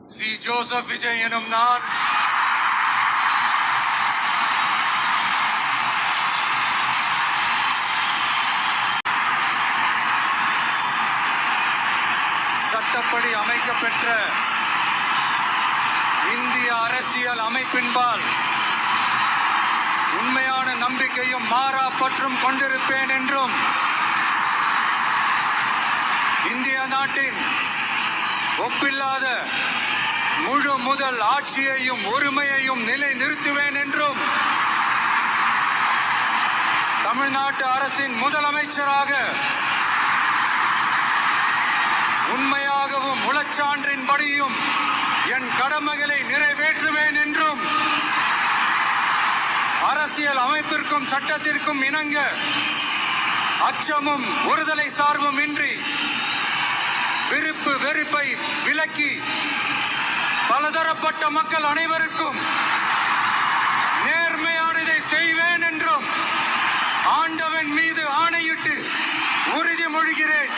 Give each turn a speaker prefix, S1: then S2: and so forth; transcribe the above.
S1: C. Joseph Vijay எனும் நான் சட்டப்படி அமைக்கப்பெற்ற இந்திய அரசியல் அமைப்பின்பால் உண்மையான நம்பிக்கையும் மாறா பற்றும் கொண்டிருப்பேன் என்றும் இந்திய நாட்டின் ஒப்பில்லாத முழு முதல் ஆட்சியையும் உரிமையையும் நிலை நிறுத்துவேன் என்றும் தமிழ்நாட்டு அரசின் முதலமைச்சராக உண்மையாகவும் உளச்சான்றின்படியும் என் கடமைகளை நிறைவேற்றுவேன் என்றும் அரசியல் அமைப்பிற்கும் சட்டத்திற்கும் இணங்க அச்சமும் ஒருதலை சார்பும் இன்றி விருப்பு வெறுப்பை விலக்கி பலதரப்பட்ட மக்கள் அனைவருக்கும் நேர்மையானதை செய்வேன் என்றும் ஆண்டவன் மீது ஆணையிட்டு உறுதிமொழிகிறேன்.